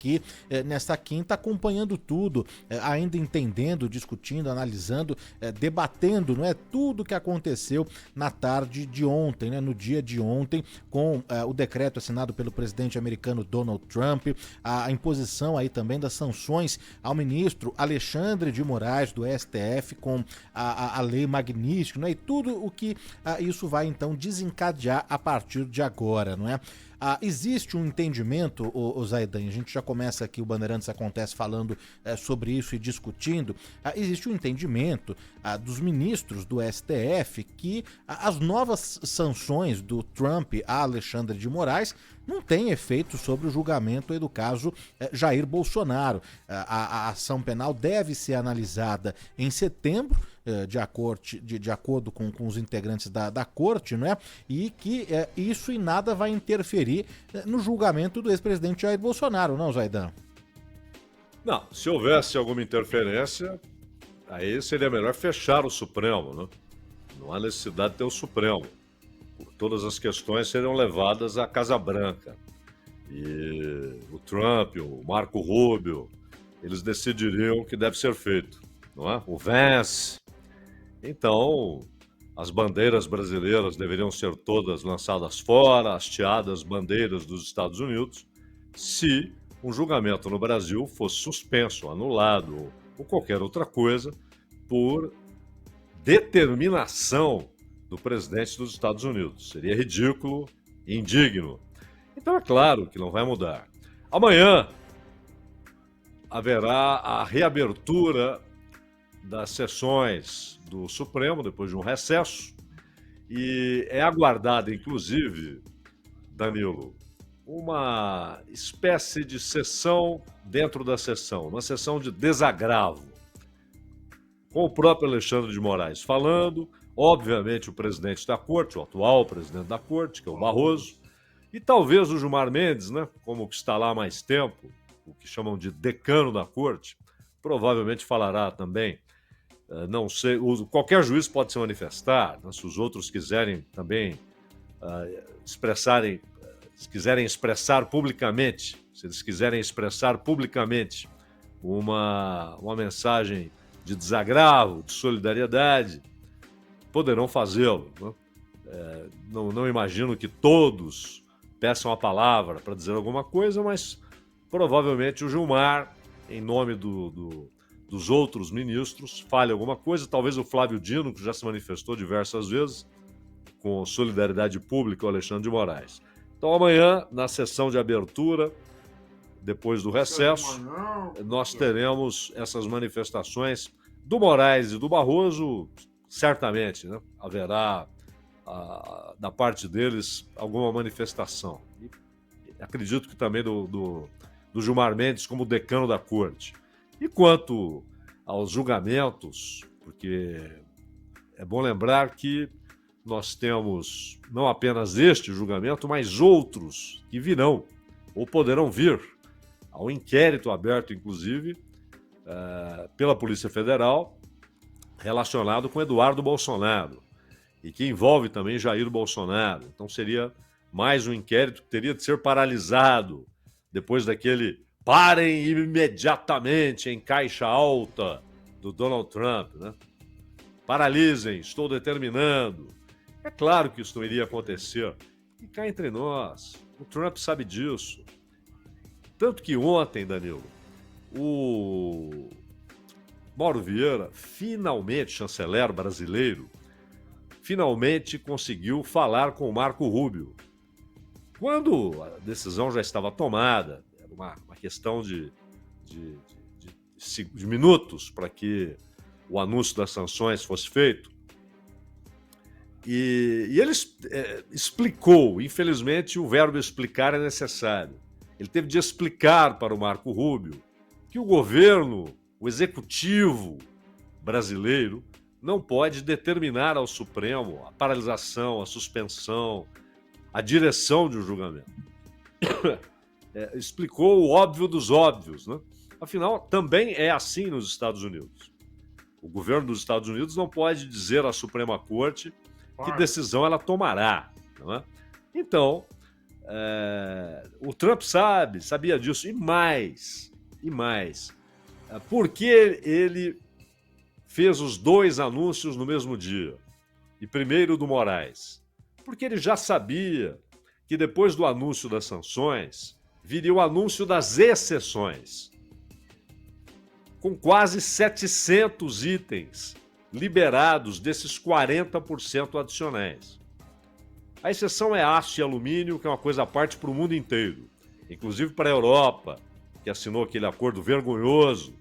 aqui nesta quinta, acompanhando tudo, ainda entendendo, discutindo, analisando, debatendo, não é, tudo que aconteceu na tarde de ontem, né, no dia de ontem, com o decreto assinado pelo presidente americano Donald Trump, a imposição aí também das sanções ao ministro Alexandre de Moraes do STF com a lei Magnitsky, não é, e tudo o que isso vai então desencadear a partir de agora, não é? Existe um entendimento, o Zaidan, a gente já começa aqui, o Bandeirantes Acontece falando sobre isso e discutindo, existe um entendimento dos ministros do STF que as novas sanções do Trump a Alexandre de Moraes não tem efeito sobre o julgamento do caso Jair Bolsonaro. A ação penal deve ser analisada em setembro, de acordo com os integrantes da corte, não é? E que isso em nada vai interferir no julgamento do ex-presidente Jair Bolsonaro, não, Zaidan? Não, se houvesse alguma interferência, aí seria melhor fechar o Supremo, né? Não há necessidade de ter o Supremo. Todas as questões seriam levadas à Casa Branca. E o Trump, o Marco Rubio, eles decidiriam o que deve ser feito, não é? O Vance. Então, as bandeiras brasileiras deveriam ser todas lançadas fora, hasteadas bandeiras dos Estados Unidos, se um julgamento no Brasil fosse suspenso, anulado ou qualquer outra coisa por determinação do presidente dos Estados Unidos. Seria ridículo e indigno. Então é claro que não vai mudar. Amanhã haverá a reabertura das sessões do Supremo, depois de um recesso, e é aguardada, inclusive, Danilo, uma espécie de sessão dentro da sessão, uma sessão de desagravo, com o próprio Alexandre de Moraes falando, obviamente o presidente da corte, o atual presidente da corte, que é o Barroso, e talvez o Gilmar Mendes, né, como que está lá há mais tempo, o que chamam de decano da corte, provavelmente falará também. Não sei, qualquer juiz pode se manifestar, né, se os outros quiserem também se quiserem expressar publicamente, se eles quiserem expressar publicamente uma mensagem de desagravo, de solidariedade, poderão fazê-lo, né? Não imagino que todos peçam a palavra para dizer alguma coisa, mas provavelmente o Gilmar, em nome dos outros ministros, fale alguma coisa. Talvez o Flávio Dino, que já se manifestou diversas vezes com solidariedade pública ao Alexandre de Moraes. Então amanhã, na sessão de abertura, depois do recesso, nós teremos essas manifestações do Moraes e do Barroso, certamente, né? Haverá da parte deles alguma manifestação. E acredito que também do Gilmar Mendes como decano da corte. E quanto aos julgamentos, porque é bom lembrar que nós temos não apenas este julgamento, mas outros que virão ou poderão vir. Há um inquérito aberto, inclusive, pela Polícia Federal relacionado com Eduardo Bolsonaro e que envolve também Jair Bolsonaro. Então seria mais um inquérito que teria de ser paralisado depois daquele parem imediatamente em caixa alta do Donald Trump, né? Paralisem, estou determinando. É claro que isso não iria acontecer. E cá entre nós, o Trump sabe disso. Tanto que ontem, Danilo, o Mauro Vieira, finalmente, chanceler brasileiro, finalmente conseguiu falar com o Marco Rubio. Quando a decisão já estava tomada, era uma questão de minutos para que o anúncio das sanções fosse feito. E ele explicou, infelizmente o verbo explicar é necessário. Ele teve de explicar para o Marco Rubio que o governo, o executivo brasileiro, não pode determinar ao Supremo a paralisação, a suspensão, a direção de um julgamento. Explicou o óbvio dos óbvios, né? Afinal, também é assim nos Estados Unidos. O governo dos Estados Unidos não pode dizer à Suprema Corte que decisão ela tomará, não é? Então, O Trump sabia disso, e mais. Por que ele fez os 2 anúncios no mesmo dia? E primeiro do Moraes. Porque ele já sabia que depois do anúncio das sanções, viria o anúncio das exceções, com quase 700 itens liberados desses 40% adicionais. A exceção é aço e alumínio, que é uma coisa à parte para o mundo inteiro, inclusive para a Europa, que assinou aquele acordo vergonhoso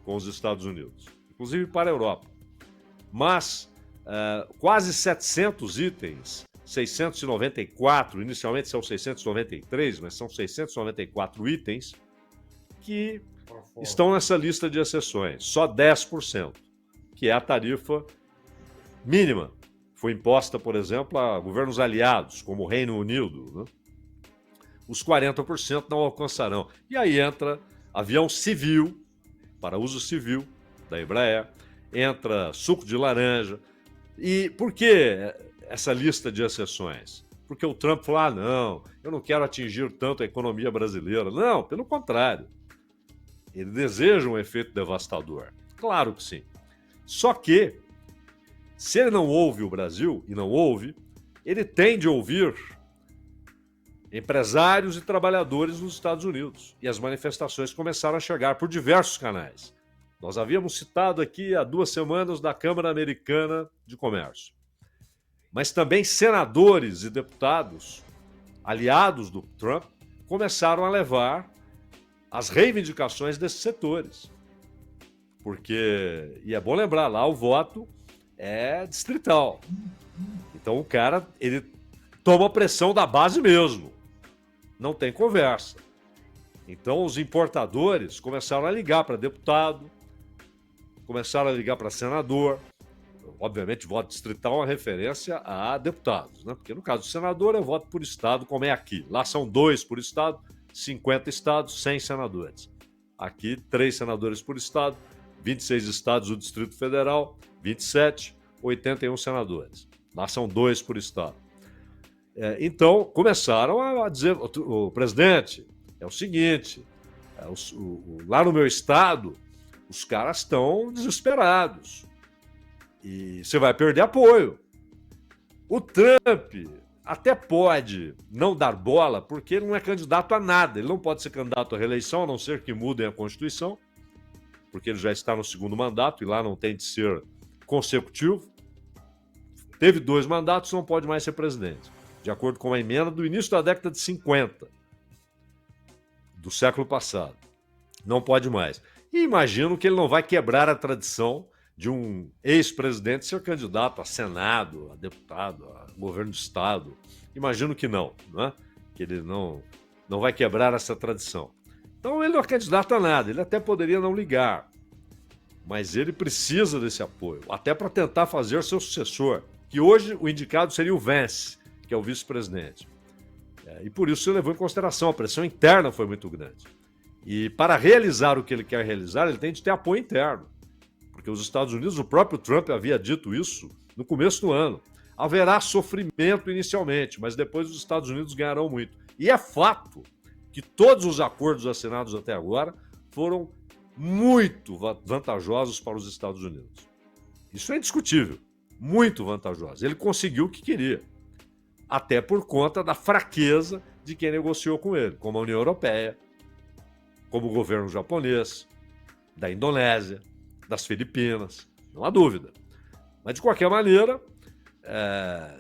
com os Estados Unidos, inclusive para a Europa. Mas quase 700 itens, 694, inicialmente são 693, mas são 694 itens que estão nessa lista de exceções, só 10%, que é a tarifa mínima. Foi imposta, por exemplo, a governos aliados, como o Reino Unido. Né? Os 40% não alcançarão. E aí entra avião civil, para uso civil, da Embraer, entra suco de laranja. E por que essa lista de exceções? Porque o Trump falou, não, eu não quero atingir tanto a economia brasileira. Não, pelo contrário. Ele deseja um efeito devastador. Claro que sim. Só que, se ele não ouve o Brasil, e não ouve, ele tem de ouvir empresários e trabalhadores nos Estados Unidos. E as manifestações começaram a chegar por diversos canais. Nós havíamos citado aqui há 2 semanas da Câmara Americana de Comércio. Mas também senadores e deputados, aliados do Trump, começaram a levar as reivindicações desses setores. Porque, e é bom lembrar, lá o voto é distrital. Então o cara, ele toma pressão da base mesmo. Não tem conversa. Então os importadores começaram a ligar para deputado, começaram a ligar para senador. Obviamente, voto distrital é uma referência a deputados, né? Porque no caso do senador é voto por estado, como é aqui. Lá são 2 por estado, 50 estados, 100 senadores. Aqui, 3 senadores por estado, 26 estados do Distrito Federal, 27, 81 senadores. Lá são 2 por estado. Então, começaram a dizer, o presidente, é o seguinte, lá no meu estado, os caras estão desesperados. E você vai perder apoio. O Trump até pode não dar bola, porque ele não é candidato a nada. Ele não pode ser candidato à reeleição, a não ser que mudem a Constituição, porque ele já está no 2º mandato e lá não tem de ser consecutivo. Teve 2 mandatos, não pode mais ser presidente, de acordo com a emenda do início da década de 50, do século passado. Não pode mais. E imagino que ele não vai quebrar a tradição de um ex-presidente ser candidato a Senado, a deputado, a governo de Estado. Imagino que não, né? Que ele não vai quebrar essa tradição. Então ele não é candidato a nada, ele até poderia não ligar, mas ele precisa desse apoio, até para tentar fazer seu sucessor, que hoje o indicado seria o Vance, que é o vice-presidente. E por isso ele levou em consideração, a pressão interna foi muito grande. E para realizar o que ele quer realizar, ele tem de ter apoio interno. Porque os Estados Unidos, o próprio Trump havia dito isso no começo do ano. Haverá sofrimento inicialmente, mas depois os Estados Unidos ganharão muito. E é fato que todos os acordos assinados até agora foram muito vantajosos para os Estados Unidos. Isso é indiscutível, muito vantajoso. Ele conseguiu o que queria, até por conta da fraqueza de quem negociou com ele, como a União Europeia, como o governo japonês, da Indonésia, das Filipinas, não há dúvida. Mas, de qualquer maneira,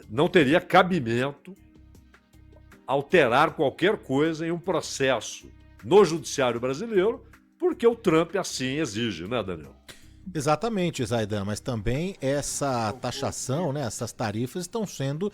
não teria cabimento alterar qualquer coisa em um processo no judiciário brasileiro, porque o Trump assim exige, né, Daniel? Exatamente, Zaidan, mas também essa taxação, né, essas tarifas estão sendo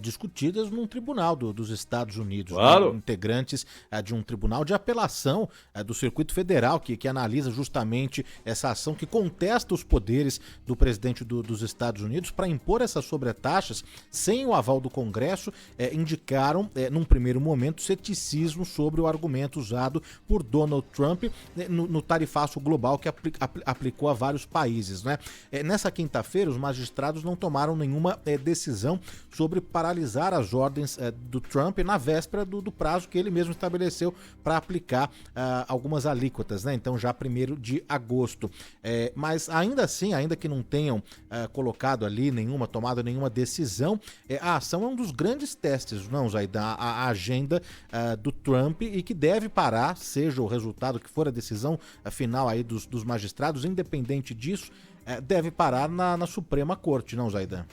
discutidas num tribunal dos Estados Unidos, claro. Né, integrantes de um tribunal de apelação do Circuito Federal, que analisa justamente essa ação que contesta os poderes do presidente dos Estados Unidos para impor essas sobretaxas sem o aval do Congresso, indicaram, num primeiro momento, ceticismo sobre o argumento usado por Donald Trump no tarifaço global que aplicou a vários vários países, né? Nessa quinta-feira, os magistrados não tomaram nenhuma decisão sobre paralisar as ordens do Trump na véspera do prazo que ele mesmo estabeleceu para aplicar algumas alíquotas, né? Então já 1º de agosto. Mas ainda assim, ainda que não tenham colocado ali tomado nenhuma decisão, a ação é um dos grandes testes, não, Zaidan, a agenda do Trump, e que deve parar, seja o resultado que for a decisão final aí dos magistrados, independente disso, deve parar na Suprema Corte, não, Zaidan?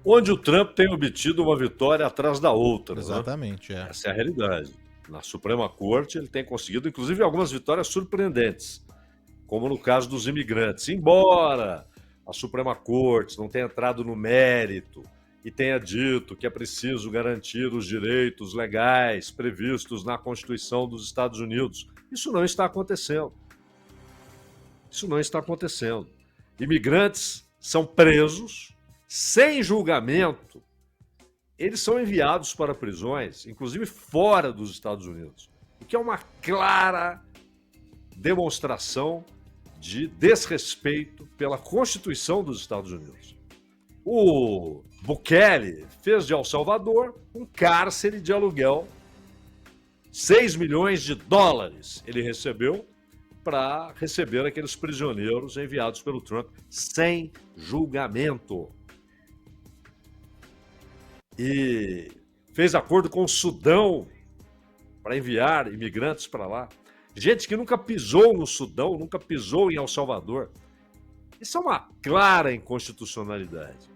Onde o Trump tem obtido uma vitória atrás da outra. Exatamente, né? Essa é a realidade. Na Suprema Corte ele tem conseguido, inclusive, algumas vitórias surpreendentes, como no caso dos imigrantes. Embora a Suprema Corte não tenha entrado no mérito e tenha dito que é preciso garantir os direitos legais previstos na Constituição dos Estados Unidos, isso não está acontecendo. Isso não está acontecendo. Imigrantes são presos sem julgamento. Eles são enviados para prisões, inclusive fora dos Estados Unidos, o que é uma clara demonstração de desrespeito pela Constituição dos Estados Unidos. O Bukele fez de El Salvador um cárcere de aluguel. 6 milhões de dólares ele recebeu para receber aqueles prisioneiros enviados pelo Trump sem julgamento. E fez acordo com o Sudão para enviar imigrantes para lá. Gente que nunca pisou no Sudão, nunca pisou em El Salvador. Isso é uma clara inconstitucionalidade.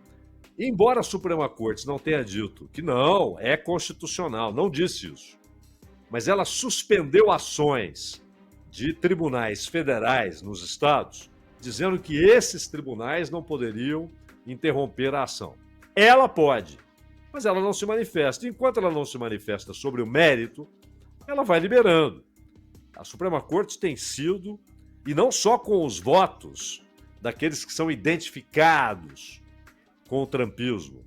E embora a Suprema Corte não tenha dito que não, é constitucional, não disse isso, mas ela suspendeu ações de tribunais federais nos estados, dizendo que esses tribunais não poderiam interromper a ação. Ela pode, mas ela não se manifesta. Enquanto ela não se manifesta sobre o mérito, ela vai liberando. A Suprema Corte tem sido, e não só com os votos daqueles que são identificados com o trumpismo,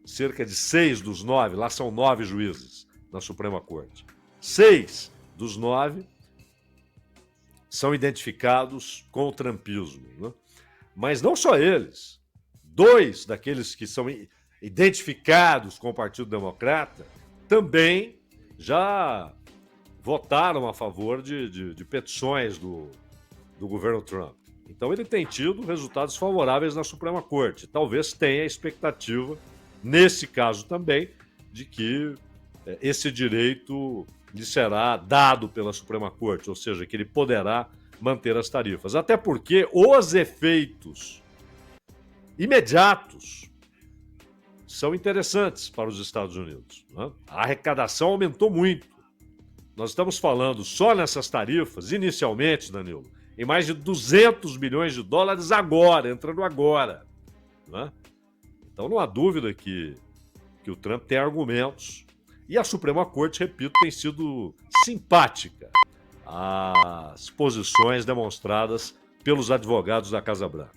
cerca de 6 dos 9, lá são 9 juízes na Suprema Corte. 6 dos 9 são identificados com o trumpismo, né? Mas não só eles. 2 daqueles que são identificados com o Partido Democrata também já votaram a favor de petições do governo Trump. Então ele tem tido resultados favoráveis na Suprema Corte. Talvez tenha a expectativa, nesse caso também, de que esse direito lhe será dado pela Suprema Corte, ou seja, que ele poderá manter as tarifas. Até porque os efeitos imediatos são interessantes para os Estados Unidos, né? A arrecadação aumentou muito. Nós estamos falando só nessas tarifas, inicialmente, Danilo, em mais de 200 milhões de dólares agora, entrando agora, né? Então não há dúvida que o Trump tem argumentos. E a Suprema Corte, repito, tem sido simpática às posições demonstradas pelos advogados da Casa Branca.